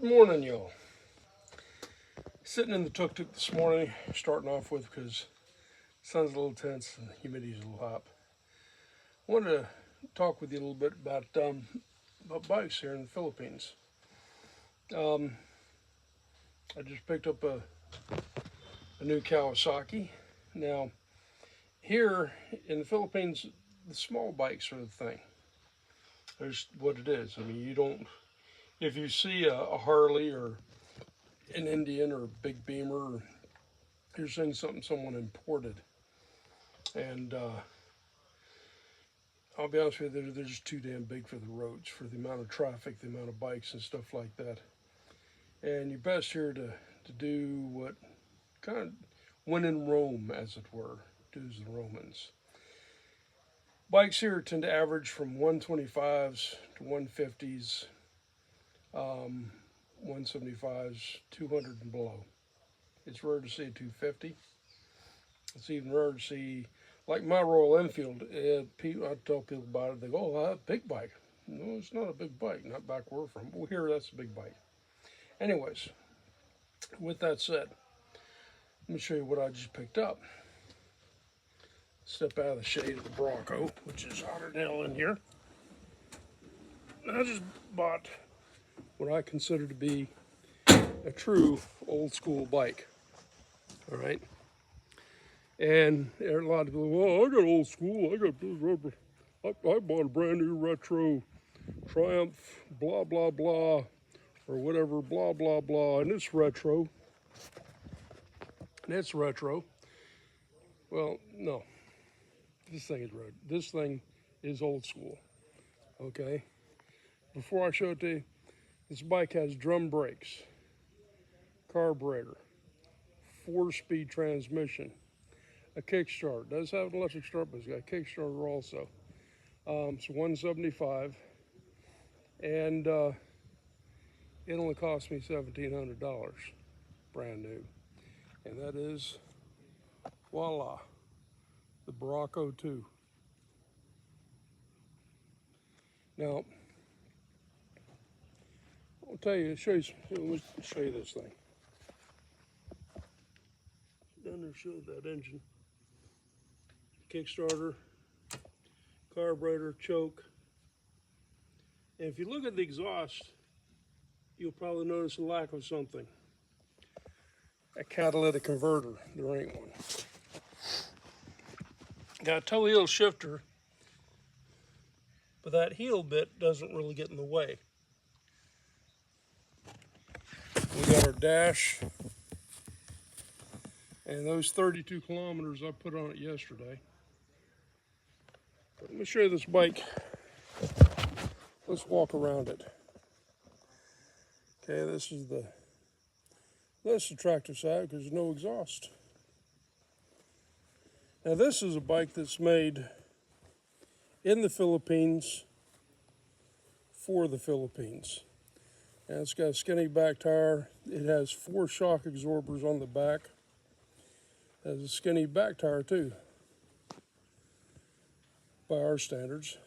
Good morning, y'all. Sitting in the tuk-tuk this morning, starting off with because the sun's a little tense and the humidity's a little hot. I wanted to talk with you a little bit about bikes here in the Philippines. I just picked up a new Kawasaki. Now, here in the Philippines, the small bikes are the thing. There's what it is. I mean, you don't, if you see a Harley or an Indian or a big Beamer, you're seeing something someone imported. And I'll be honest with you, they're just too damn big for the roads, for the amount of traffic, the amount of bikes and stuff like that. And you're best here to do what kind of when in Rome, as it were, do as the Romans. Bikes here tend to average from 125s to 150s, 175s, 200 and below. It's rare to see a 250. It's even rare to see, like my Royal Enfield, I tell people about it, they go, oh, big bike. No, it's not a big bike, not back where we're from. Well, here, that's a big bike. Anyways, with that said, let me show you what I just picked up. Step out of the shade of the Baraco, which is hotter than hell in here. I just bought what I consider to be a true old school bike. All right. And there are a lot of people, well, I got old school, I bought a brand new retro Triumph, blah, blah, blah, or whatever, blah, blah, blah, and it's retro. And it's retro. Well, no, this thing is retro. This thing is old school, okay? Before I show it to you, this bike has drum brakes, carburetor, 4-speed transmission, a kickstart. It does have an electric start, but it's got a kickstarter also. It's $175, and it only cost me $1,700, brand new. And that is, voila, the Baraco 2. Now, I'll tell you, let me show you this thing. Down there shows that engine. Kickstarter, carburetor, choke. And if you look at the exhaust, you'll probably notice a lack of something. A catalytic converter, there ain't one. Got a toe heel shifter, but that heel bit doesn't really get in the way. We got our dash, and those 32 kilometers I put on it yesterday. Let me show you this bike. Let's walk around it. Okay, this is the less attractive side because there's no exhaust. Now this is a bike that's made in the Philippines for the Philippines. And it's got a skinny back tire. It has 4 shock absorbers on the back. It has a skinny back tire too, by our standards.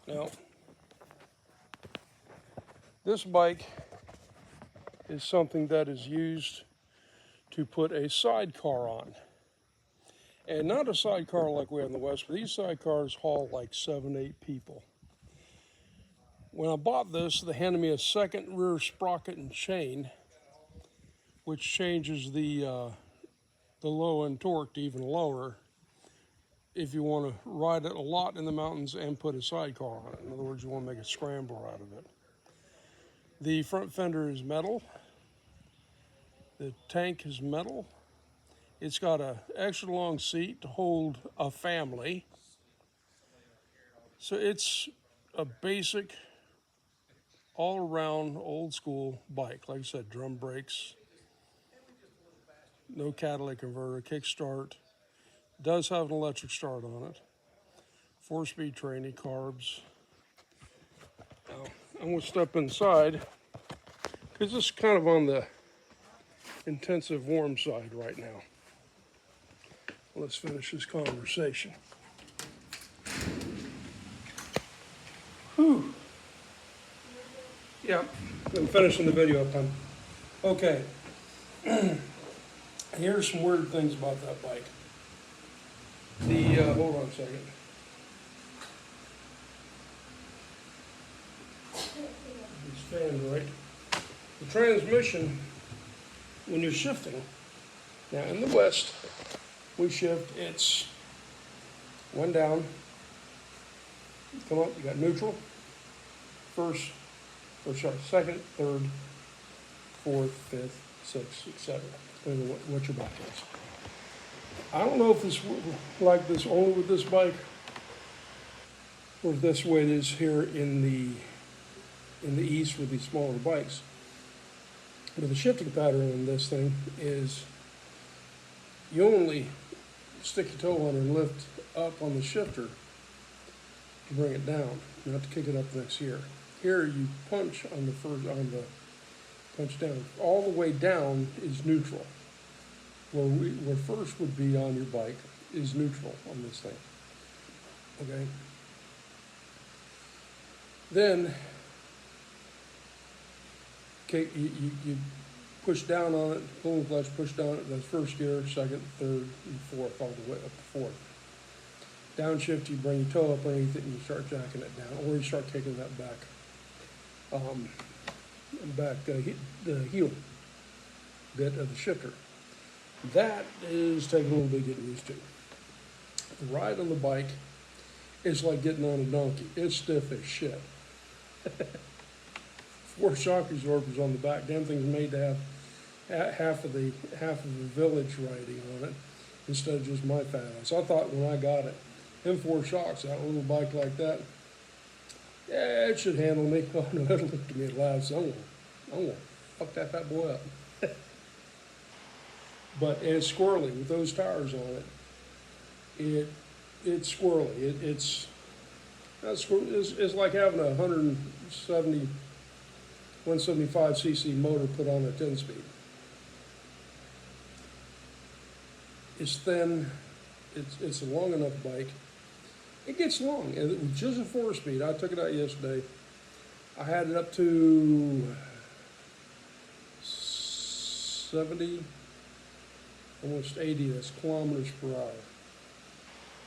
Now, this bike is something that is used to put a sidecar on. And not a sidecar like we have in the West, but these sidecars haul like 7, 8 people. When I bought this, they handed me a second rear sprocket and chain, which changes the low end torque to even lower if you want to ride it a lot in the mountains and put a sidecar on it. In other words, you want to make a scrambler out of it. The front fender is metal. The tank is metal. It's got an extra long seat to hold a family. So it's a basic, all-around, old-school bike. Like I said, drum brakes, no catalytic converter, kickstart. Does have an electric start on it. 4-speed training, carbs. Now, I'm going to step inside because this is kind of on the intensive warm side right now. Let's finish this conversation. Whew. Yeah, I'm finishing the video up, time. Okay. Here's some weird things about that bike. Hold on a second. Stand right. The transmission, when you're shifting, now in the West, we shift, it's one down, come up, you got neutral, first, or sorry, second, third, fourth, fifth, sixth, etc. Depending on what your bike is. I don't know if this like this only with this bike, or if this way it is here in the East with these smaller bikes. But the shifting pattern on this thing is you only stick your toe on and lift up on the shifter to bring it down, not to kick it up next gear. Here you punch on the punch down. All the way down is neutral. Where first would be on your bike is neutral on this thing. Okay. Then, okay, you push down on it, pull the clutch, push down it, that's first gear, second, third, and fourth, all the way up to fourth. Downshift, you bring your toe up underneath it and you start jacking it down, or you start kicking that back, the heel bit of the shifter. That is taking a little bit getting used to. The ride on the bike is like getting on a donkey. It's stiff as shit. 4 shock absorbers on the back. Damn thing's made to have half of the village riding on it instead of just my fat ass. I thought when I got it, them 4 shocks, that little bike like that, yeah, it should handle me. Oh no, it'll look to me at last. I'm gonna fuck that fat boy up. But it's squirrely with those tires on it. It's squirrely. It's like having a 175 cc motor put on a 10-speed. It's thin. It's a long enough bike. It gets long. And it was just a 4-speed. I took it out yesterday. I had it up to 70. Almost 80, that's kilometers per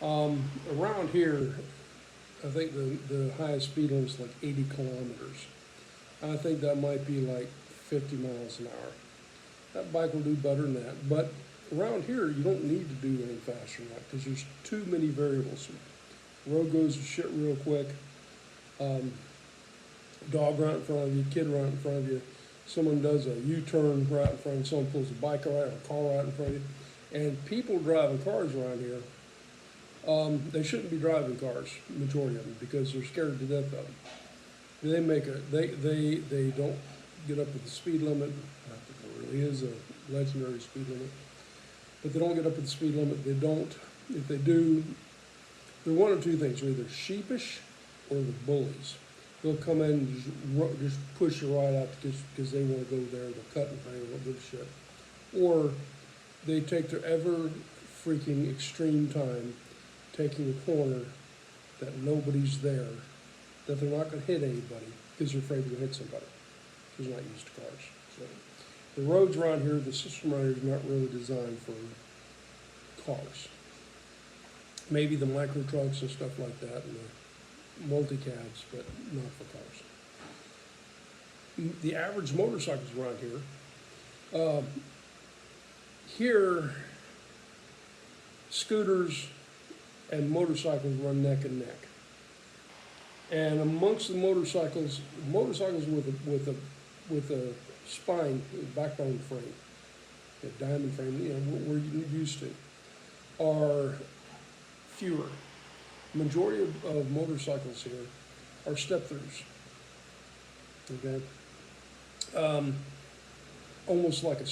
hour. Around here, I think the highest speed limit is like 80 kilometers. I think that might be like 50 miles an hour. That bike will do better than that. But around here, you don't need to do any faster than that because there's too many variables. The road goes to shit real quick. Dog right in front of you, kid right in front of you. Someone does a U-turn right in front of you, someone pulls a bike right or a car right in front of you. And people driving cars around here, they shouldn't be driving cars, majority of them, because they're scared to death of them. They don't get up with the speed limit. Not that there really is a legendary speed limit, but they don't get up with the speed limit. They don't, if they do, they're one of two things. They're either sheepish or they're bullies. They'll come in and just push you right out because they want to go there. They'll cut and bang, they'll do shit. Or they take their ever freaking extreme time taking a corner that nobody's there, that they're not going to hit anybody because they're afraid they're going to hit somebody who's not used to cars. So the roads around here, the system around here is not really designed for cars. Maybe the micro trucks and stuff like that, and the multi-cabs, but not for cars. The average motorcycles around here, scooters and motorcycles run neck and neck. And amongst the motorcycles with a spine, a backbone frame, a diamond frame, what we're used to, are fewer. Majority of motorcycles here are step-throughs. Okay, they look almost like a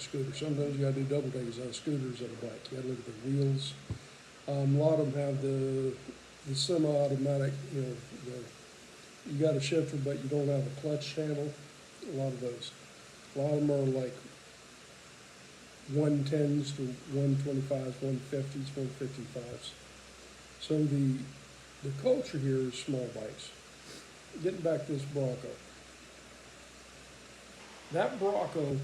scooter. Sometimes you got to do double takes on scooters and a bike. You got to look at the wheels. A lot of them have the semi-automatic. You got a shifter, but you don't have a clutch handle. A lot of those. A lot of them are like 110s to 125s, 150s, 155s. So the culture here is small bikes. Getting back to this Baraco. That Baraco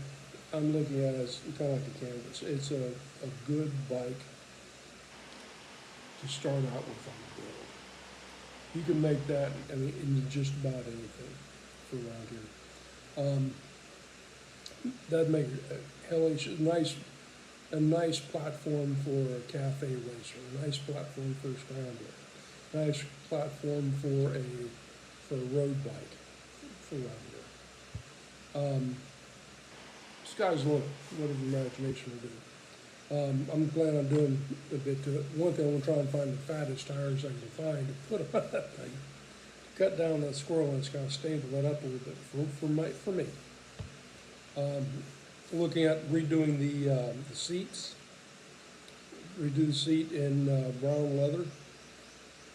I'm looking at is kind of like a canvas. It's a good bike to start out with on the road. You can make that, I mean, in just about anything for around here. That'd make a hellish, a nice platform for a cafe racer, a nice platform for a scrambler, nice platform for a road bike for around here. Sky's the limit, whatever the imagination will do. I'm planning on doing a bit to it. One thing, I'm gonna try and find the fattest tires I can find to put on that thing. Cut down that squirrel and it's kind of stable it up a little bit for me. Looking at redoing the seats. Redo the seat in brown leather.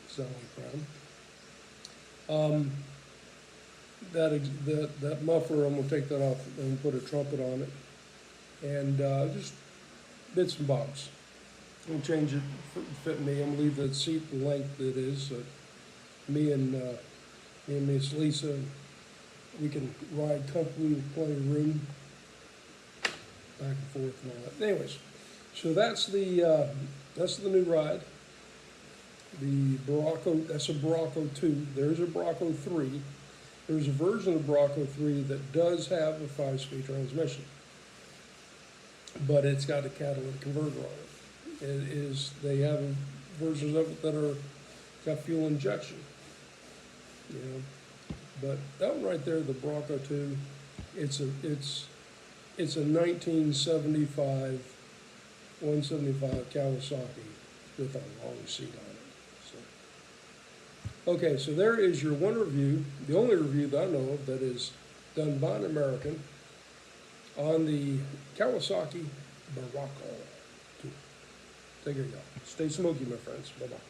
Sound like brown. That muffler, I'm gonna take that off and put a trumpet on it, and just bits and bobs. I'm gonna change it to fit me. I'm gonna leave the seat the length that it is. So me and Miss Lisa, we can ride comfortably with plenty of room, back and forth and all that. Anyways, so that's the new ride. The Baraco, that's a Baraco 2. There's a Baraco 3. There's a version of Baraco 3 that does have a 5-speed transmission, but it's got a catalytic converter on it. They have versions of it that are got fuel injection, you know. But that one right there, the Baraco 2, it's a 1975 175 Kawasaki with a long seat on it. Okay, so there is your one review, the only review that I know of that is done by an American on the Kawasaki Baraco 2. Take care, y'all. Stay smoky, my friends. Bye-bye.